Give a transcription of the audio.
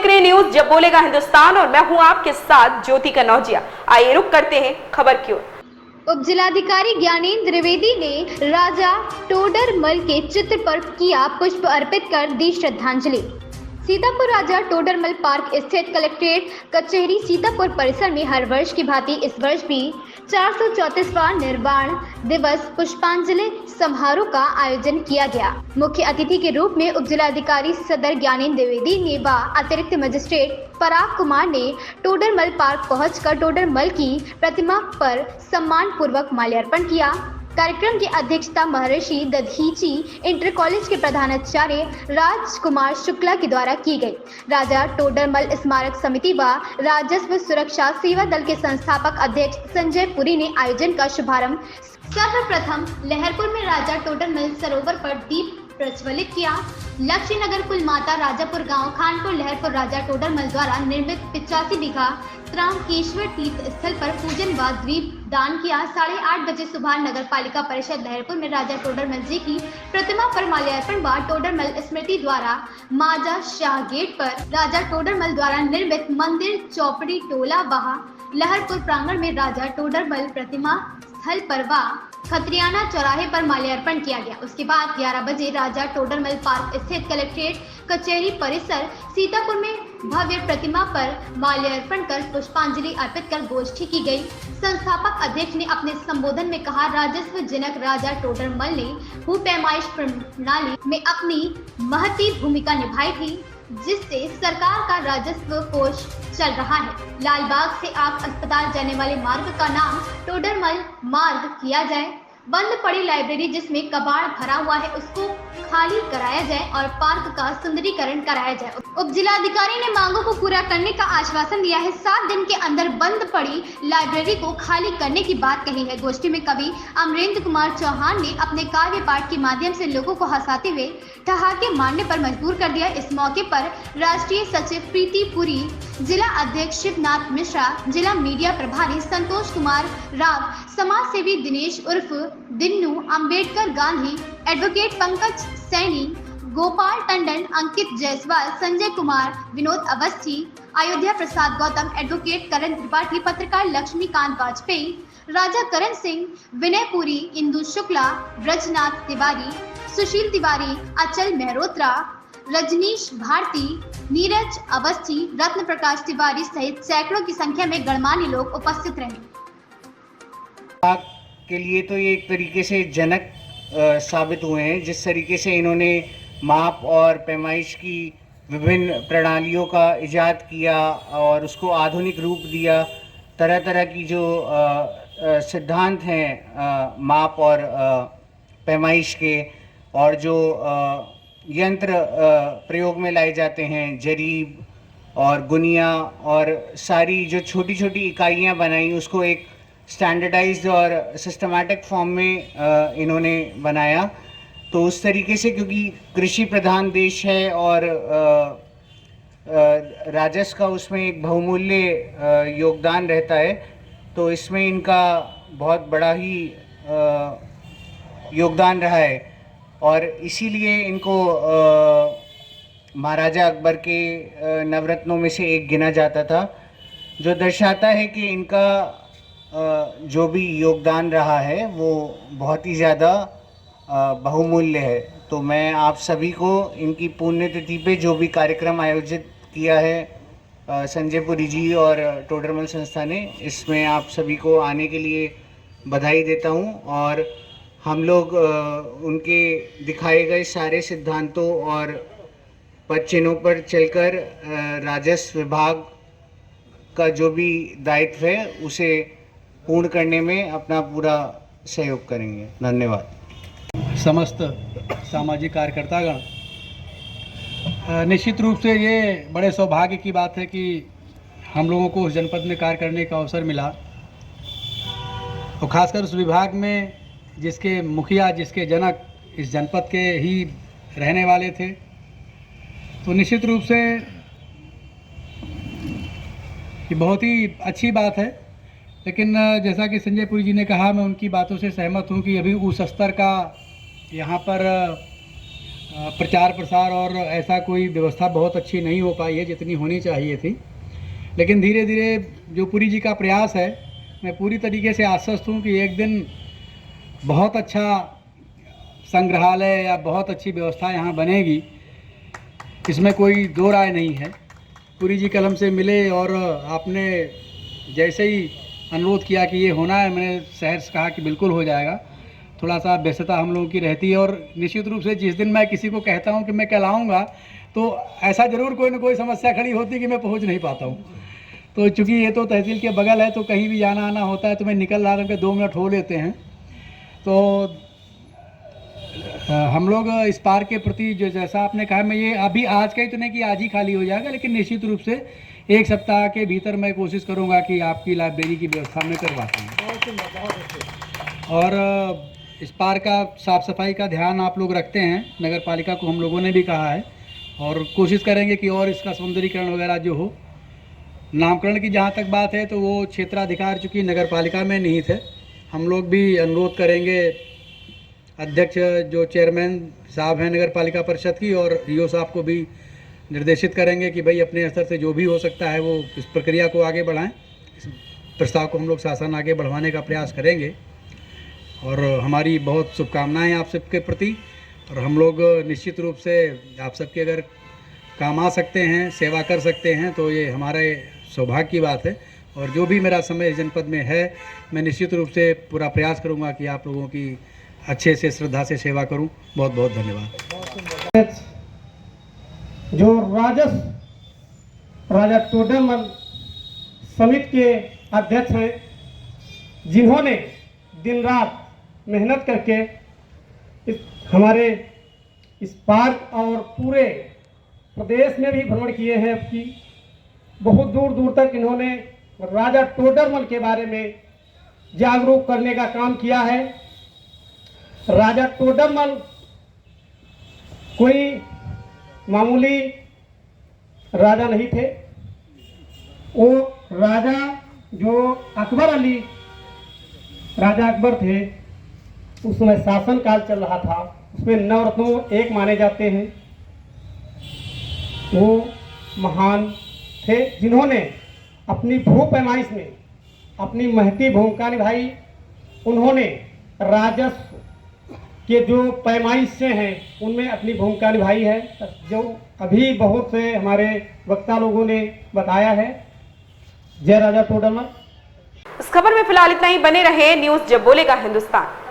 देख रहे हैं न्यूज जब बोलेगा हिंदुस्तान और मैं हूं आपके साथ ज्योति कनौजिया। आइए रुक करते हैं खबर की ओर। उप जिलाधिकारी ज्ञानेंद्र द्विवेदी ने राजा टोडरमल के चित्र पर किया पुष्प अर्पित कर दी श्रद्धांजलि। सीतापुर राजा टोडरमल पार्क स्थित कलेक्ट्रेट कचहरी सीतापुर परिसर में हर वर्ष की भांति इस वर्ष भी 434वां निर्वाण दिवस पुष्पांजलि समारोह का आयोजन किया गया। मुख्य अतिथि के रूप में उप जिलाधिकारी सदर ज्ञानेंद्र द्विवेदी ने व अतिरिक्त मजिस्ट्रेट पराग कुमार ने टोडरमल पार्क पहुंचकर टोडरमल की प्रतिमा पर सम्मान पूर्वक माल्यार्पण किया। कार्यक्रम की अध्यक्षता महर्षि दधीची इंटर कॉलेज के प्रधानाचार्य राजकुमार शुक्ला के द्वारा की गई। राजा टोडरमल स्मारक समिति व राजस्व सुरक्षा सेवा दल के संस्थापक अध्यक्ष संजय पुरी ने आयोजन का शुभारंभ सर्वप्रथम लहरपुर में राजा टोडरमल सरोवर पर दीप प्रज्वलित किया। लक्ष्मी नगर कुल माता राजापुर गांव खानपुर लहरपुर राजा टोडरमल द्वारा निर्मित 85 बीघा त्रांकेश्वर तीर्थ स्थल पर पूजन व द्वीप दान किया। 8:30 बजे सुबह नगर पालिका परिषद लहरपुर में राजा टोडरमल जी की प्रतिमा पर माल्यार्पण व टोडरमल स्मृति द्वारा माजा शाह गेट पर राजा टोडरमल द्वारा निर्मित मंदिर चौपड़ी टोला बहा लहरपुर प्रांगण में राजा टोडरमल प्रतिमा स्थल पर व खत्रियाना चौराहे पर माल्यार्पण किया गया। उसके बाद 11 बजे राजा टोडरमल पार्क स्थित कलेक्ट्रेट कचहरी परिसर सीतापुर में भव्य प्रतिमा पर माल्यार्पण कर पुष्पांजलि अर्पित कर गोष्ठी की गई। संस्थापक अध्यक्ष ने अपने संबोधन में कहा, राजस्व जनक राजा टोडरमल ने भू पैमाइश प्रणाली में अपनी महती भूमिका निभाई थी, जिससे सरकार का राजस्व कोष चल रहा है। लालबाग से आग अस्पताल जाने वाले मार्ग का नाम टोडरमल मार्ग किया जाए। बंद पड़ी लाइब्रेरी जिसमें कबाड़ भरा हुआ है उसको खाली कराया जाए और पार्क का सुंदरीकरण कराया जाए। उप जिलाधिकारी ने मांगों को पूरा करने का आश्वासन दिया है। 7 दिन के अंदर बंद पड़ी लाइब्रेरी को खाली करने की बात कही है। गोष्ठी में कवि अमरेंद्र कुमार चौहान ने अपने काव्य पाठ के माध्यम से लोगों को हंसाते हुए ठहाके मारने पर मजबूर कर दिया। इस मौके पर राष्ट्रीय सचिव प्रीति पुरी, जिला अध्यक्ष शिवनाथ मिश्रा, जिला मीडिया प्रभारी संतोष कुमार राव, समाज सेवी दिनेश उर्फ दिन्नू, अम्बेडकर गांधी, एडवोकेट पंकज सैनी, गोपाल टंडन, अंकित जायसवाल, संजय कुमार, विनोद अवस्थी, अयोध्या प्रसाद गौतम, एडवोकेट करण त्रिपाठी, पत्रकार लक्ष्मीकांत वाजपेयी, राजा करण सिंह, विनय पुरी, इंदु शुक्ला, ब्रजनाथ तिवारी, सुशील तिवारी, अचल मेहरोत्रा, रजनीश भारती, नीरज अवस्थी, रत्न प्रकाश तिवारी सहित सैकड़ों की संख्या में गणमान्य लोग उपस्थित रहे। के लिए तो ये एक तरीके से जनक साबित हुए हैं। जिस तरीके से इन्होंने माप और पैमाइश की विभिन्न प्रणालियों का इजाद किया और उसको आधुनिक रूप दिया, तरह तरह की जो सिद्धांत हैं माप और पैमाइश के, और जो यंत्र प्रयोग में लाए जाते हैं, जरीब और गुनिया और सारी जो छोटी छोटी इकाइयाँ बनाई, उसको एक स्टैंडर्डाइज्ड और सिस्टमैटिक फॉर्म में इन्होंने बनाया। तो उस तरीके से, क्योंकि कृषि प्रधान देश है और राजस्व का उसमें एक बहुमूल्य योगदान रहता है, तो इसमें इनका बहुत बड़ा ही योगदान रहा है और इसीलिए इनको महाराजा अकबर के नवरत्नों में से एक गिना जाता था, जो दर्शाता है कि इनका जो भी योगदान रहा है वो बहुत ही ज़्यादा बहुमूल्य है। तो मैं आप सभी को इनकी पुण्यतिथि पे जो भी कार्यक्रम आयोजित किया है संजय पुरी जी और टोडरमल संस्था ने, इसमें आप सभी को आने के लिए बधाई देता हूं। और हम लोग उनके दिखाए गए सारे सिद्धांतों और पद चिन्हों पर चलकर राजस्व विभाग का जो भी दायित्व है उसे पूर्ण करने में अपना पूरा सहयोग करेंगे। धन्यवाद। समस्त सामाजिक कार्यकर्तागण, निश्चित रूप से ये बड़े सौभाग्य की बात है कि हम लोगों को उस जनपद में कार्य करने का अवसर मिला, और ख़ासकर उस विभाग में जिसके मुखिया, जिसके जनक इस जनपद के ही रहने वाले थे। तो निश्चित रूप से ये बहुत ही अच्छी बात है। लेकिन जैसा कि संजय पुरी जी ने कहा, मैं उनकी बातों से सहमत हूं कि अभी उस स्तर का यहाँ पर प्रचार प्रसार और ऐसा कोई व्यवस्था बहुत अच्छी नहीं हो पाई है जितनी होनी चाहिए थी। लेकिन धीरे धीरे जो पुरी जी का प्रयास है, मैं पूरी तरीके से आश्वस्त हूँ कि एक दिन बहुत अच्छा संग्रहालय या बहुत अच्छी व्यवस्था यहाँ बनेगी, इसमें कोई दो राय नहीं है। पुरी जी कलम से मिले और आपने जैसे ही अनुरोध किया कि ये होना है, मैंने शहर से कहा कि बिल्कुल हो जाएगा। थोड़ा सा व्यस्तता हम लोगों की रहती है और निश्चित रूप से जिस दिन मैं किसी को कहता हूँ कि मैं कल आऊँगा तो ऐसा ज़रूर कोई ना कोई समस्या खड़ी होती कि मैं पहुँच नहीं पाता हूँ। तो चूँकि ये तो तहसील के बगल है तो कहीं भी जाना आना होता है तो मैं निकल रहा था, 2 मिनट हो लेते हैं। तो हम लोग इस पार्क के प्रति जो जैसा आपने कहा, मैं ये अभी आज का ही तो नहीं कि आज ही खाली हो जाएगा, लेकिन निश्चित रूप से 1 सप्ताह के भीतर मैं कोशिश करूंगा कि आपकी लाइब्रेरी की व्यवस्था में करवाता हूँ। और इस पार्क का साफ़ सफाई का ध्यान आप लोग रखते हैं, नगर पालिका को हम लोगों ने भी कहा है और कोशिश करेंगे कि और इसका सौंदर्यीकरण वगैरह जो हो। नामकरण की जहाँ तक बात है तो वो क्षेत्राधिकार चूँकि नगर पालिका में नहीं थे, हम लोग भी अनुरोध करेंगे अध्यक्ष जो चेयरमैन साहब हैं नगर पालिका परिषद की और ईओ साहब को भी निर्देशित करेंगे कि भाई अपने स्तर से जो भी हो सकता है वो इस प्रक्रिया को आगे बढ़ाएं। इस प्रस्ताव को हम लोग शासन आगे बढ़वाने का प्रयास करेंगे और हमारी बहुत शुभकामनाएं आप सबके प्रति। और हम लोग निश्चित रूप से आप सबके अगर काम आ सकते हैं, सेवा कर सकते हैं तो ये हमारे सौभाग्य की बात है। और जो भी मेरा समय इस जनपद में है, मैं निश्चित रूप से पूरा प्रयास करूँगा कि आप लोगों की अच्छे से श्रद्धा से सेवा करूं। बहुत बहुत धन्यवाद। जो राजा टोडरमल समिति के अध्यक्ष हैं, जिन्होंने दिन रात मेहनत करके हमारे इस पार्क और पूरे प्रदेश में भी भ्रमण किए हैं। कि बहुत दूर दूर तक इन्होंने राजा टोडरमल के बारे में जागरूक करने का काम किया है। राजा टोडरमल कोई मामूली राजा नहीं थे, वो राजा जो अकबर अली राजा अकबर थे, उस समय शासन काल चल रहा था, उसमें नवरत्नों एक माने जाते हैं। वो महान थे जिन्होंने अपनी भू पैमाइश में अपनी महती भूमिका निभाई। उन्होंने राजस्व के जो पैमाइश से हैं उनमें अपनी भूमिका निभाई है, जो अभी बहुत से हमारे वक्ता लोगों ने बताया है। जय राजा टोडरमल। इस खबर में फिलहाल इतना ही। बने रहे न्यूज़ जब बोलेगा हिंदुस्तान।